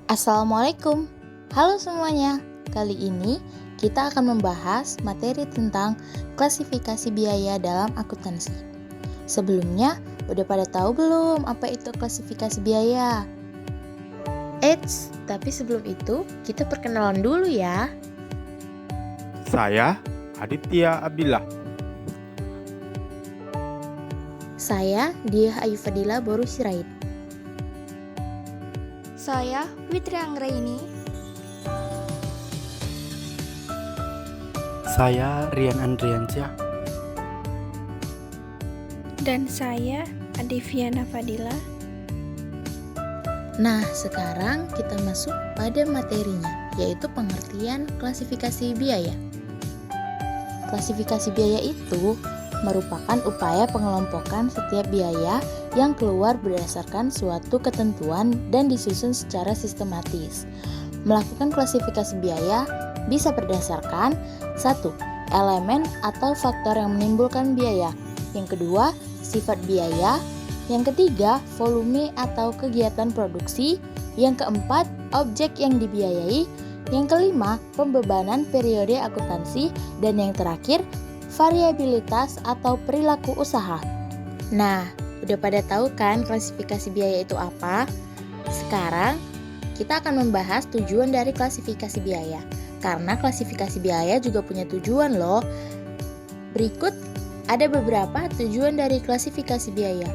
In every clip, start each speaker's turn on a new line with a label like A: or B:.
A: Assalamualaikum, halo semuanya. Kali ini kita akan membahas materi tentang klasifikasi biaya dalam akuntansi. Sebelumnya, udah pada tahu belum apa itu klasifikasi biaya? Eits, tapi sebelum itu kita perkenalan dulu ya.
B: Saya Aditya Abdillah.
A: Saya Diah Ayu Fadila Boru Sirait.
C: Saya Witri Anggraini.
D: Saya Rian Andriansyah.
C: Dan saya Adiviana Fadila.
A: Nah, sekarang kita masuk pada materinya, yaitu pengertian klasifikasi biaya. Klasifikasi biaya itu merupakan upaya pengelompokan setiap biaya yang keluar berdasarkan suatu ketentuan dan disusun secara sistematis. Melakukan klasifikasi biaya bisa berdasarkan 1. Elemen atau faktor yang menimbulkan biaya. Yang kedua, sifat biaya. Yang ketiga, volume atau kegiatan produksi. Yang keempat, objek yang dibiayai. Yang kelima, pembebanan periode akuntansi. Dan yang terakhir, variabilitas atau perilaku usaha. Nah, udah pada tahu kan klasifikasi biaya itu apa? Sekarang, kita akan membahas tujuan dari klasifikasi biaya. Karena klasifikasi biaya juga punya tujuan loh. Berikut ada beberapa tujuan dari klasifikasi biaya.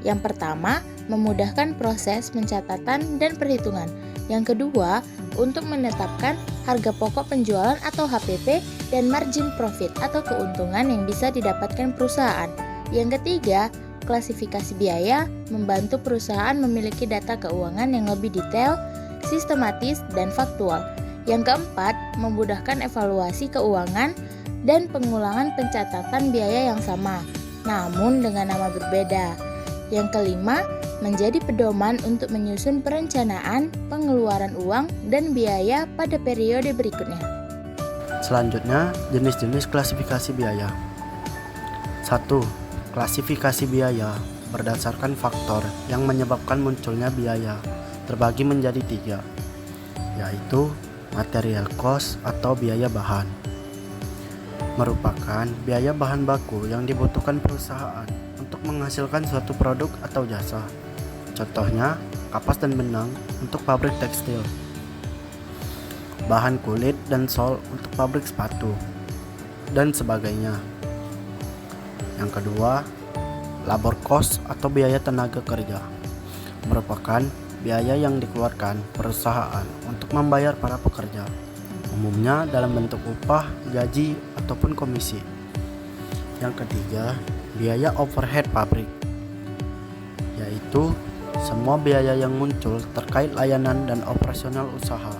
A: Yang pertama, memudahkan proses pencatatan dan perhitungan. Yang kedua, untuk menetapkan harga pokok penjualan atau HPP dan margin profit atau keuntungan yang bisa didapatkan perusahaan. Yang ketiga, klasifikasi biaya membantu perusahaan memiliki data keuangan yang lebih detail, sistematis, dan faktual. Yang keempat, memudahkan evaluasi keuangan dan pengulangan pencatatan biaya yang sama, namun dengan nama berbeda. Yang kelima, menjadi pedoman untuk menyusun perencanaan pengeluaran uang dan biaya pada periode berikutnya.
D: Selanjutnya, jenis-jenis klasifikasi biaya. 1. Klasifikasi biaya berdasarkan faktor yang menyebabkan munculnya biaya terbagi menjadi 3, yaitu material cost atau biaya bahan. Merupakan biaya bahan baku yang dibutuhkan perusahaan untuk menghasilkan suatu produk atau jasa. Contohnya, kapas dan benang untuk pabrik tekstil, bahan kulit dan sol untuk pabrik sepatu, dan sebagainya. Yang kedua, labor cost atau biaya tenaga kerja. Merupakan biaya yang dikeluarkan perusahaan untuk membayar para pekerja, umumnya dalam bentuk upah, gaji, ataupun komisi. Yang ketiga, biaya overhead pabrik, yaitu semua biaya yang muncul terkait layanan dan operasional usaha,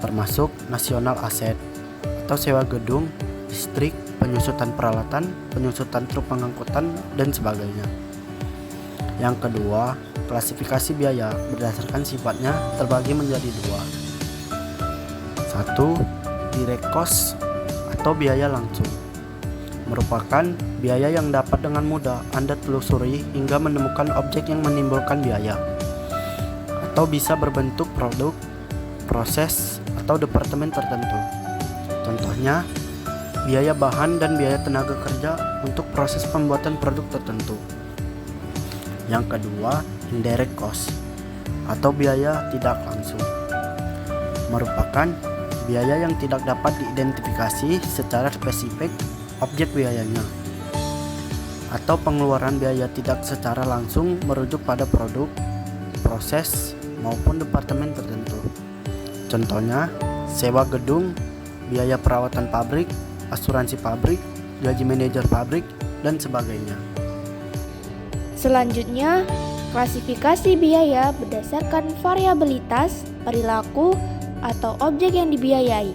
D: termasuk nasional aset atau sewa gedung, listrik, penyusutan peralatan, penyusutan truk pengangkutan, dan sebagainya. Yang kedua, klasifikasi biaya berdasarkan sifatnya terbagi menjadi 2. 1. Direct cost atau biaya langsung. Merupakan biaya yang dapat dengan mudah Anda telusuri hingga menemukan objek yang menimbulkan biaya, atau bisa berbentuk produk, proses, atau departemen tertentu. Contohnya, biaya bahan dan biaya tenaga kerja untuk proses pembuatan produk tertentu. Yang kedua, indirect cost atau biaya tidak langsung. Merupakan biaya yang tidak dapat diidentifikasi secara spesifik objek biayanya, atau pengeluaran biaya tidak secara langsung merujuk pada produk, proses, maupun departemen tertentu. Contohnya, sewa gedung, biaya perawatan pabrik, asuransi pabrik, gaji manajer pabrik, dan sebagainya.
C: Selanjutnya, klasifikasi biaya berdasarkan variabilitas, perilaku, atau objek yang dibiayai.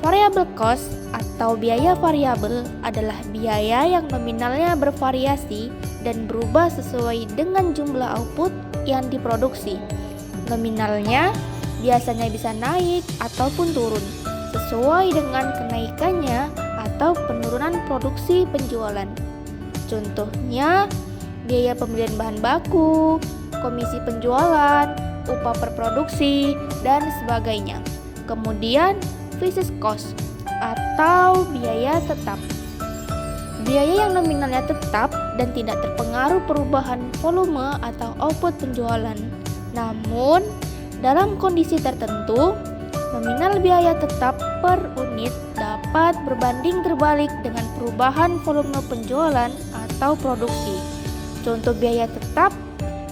C: Variable cost atau biaya variabel adalah biaya yang nominalnya bervariasi dan berubah sesuai dengan jumlah output yang diproduksi. Nominalnya biasanya bisa naik ataupun turun sesuai dengan kenaikannya atau penurunan produksi penjualan. Contohnya, biaya pembelian bahan baku, komisi penjualan, upah per produksi, dan sebagainya. Kemudian, fixed cost atau biaya tetap. Biaya yang nominalnya tetap dan tidak terpengaruh perubahan volume atau output penjualan. Namun, dalam kondisi tertentu, nominal biaya tetap per unit dapat berbanding terbalik dengan perubahan volume penjualan atau produksi. Contoh biaya tetap,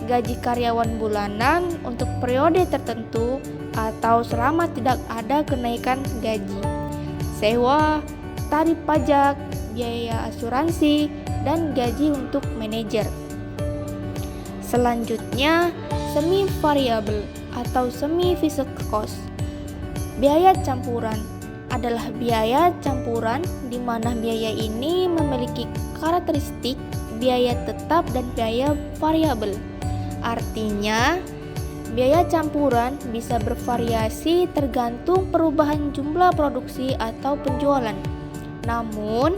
C: gaji karyawan bulanan untuk periode tertentu atau selama tidak ada kenaikan gaji, sewa, tarif pajak, biaya asuransi, dan gaji untuk manajer. Selanjutnya, semi variable atau semi fixed cost. Biaya campuran adalah biaya campuran di mana biaya ini memiliki karakteristik biaya tetap dan biaya variabel. Artinya, biaya campuran bisa bervariasi tergantung perubahan jumlah produksi atau penjualan. Namun,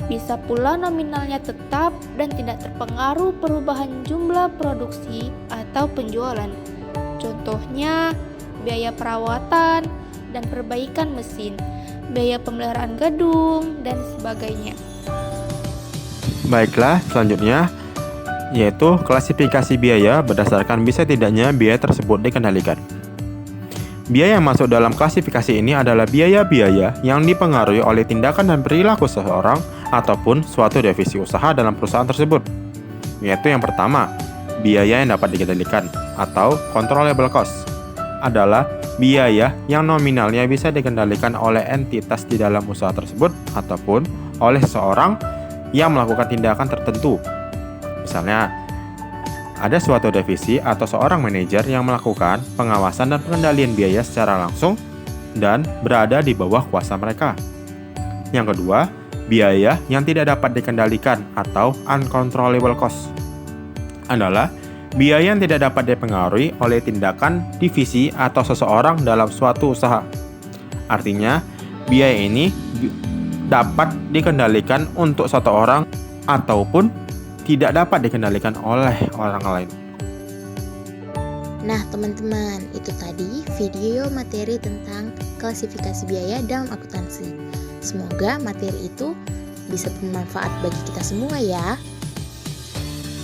C: bisa pula nominalnya tetap dan tidak terpengaruh perubahan jumlah produksi atau penjualan. Contohnya, biaya perawatan dan perbaikan mesin, biaya pemeliharaan gedung, dan sebagainya.
B: Baiklah, selanjutnya yaitu klasifikasi biaya berdasarkan bisa tidaknya biaya tersebut dikendalikan. Biaya yang masuk dalam klasifikasi ini adalah biaya-biaya yang dipengaruhi oleh tindakan dan perilaku seseorang ataupun suatu divisi usaha dalam perusahaan tersebut. Yaitu yang pertama, biaya yang dapat dikendalikan atau controllable cost adalah biaya yang nominalnya bisa dikendalikan oleh entitas di dalam usaha tersebut ataupun oleh seseorang yang melakukan tindakan tertentu. Misalnya, ada suatu divisi atau seorang manajer yang melakukan pengawasan dan pengendalian biaya secara langsung dan berada di bawah kuasa mereka. Yang kedua, biaya yang tidak dapat dikendalikan atau uncontrollable cost adalah biaya yang tidak dapat dipengaruhi oleh tindakan divisi atau seseorang dalam suatu usaha. Artinya, biaya ini dapat dikendalikan untuk satu orang ataupun tidak dapat dikendalikan oleh orang lain.
A: Nah teman-teman, itu tadi video materi tentang klasifikasi biaya dalam akuntansi. Semoga materi itu bisa bermanfaat bagi kita semua ya.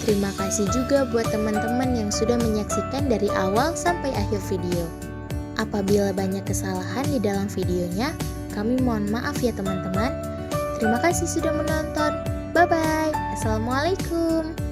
A: Terima kasih juga buat teman-teman yang sudah menyaksikan dari awal sampai akhir video. Apabila banyak kesalahan di dalam videonya, kami mohon maaf ya teman-teman. Terima kasih sudah menonton. Bye-bye. Assalamualaikum.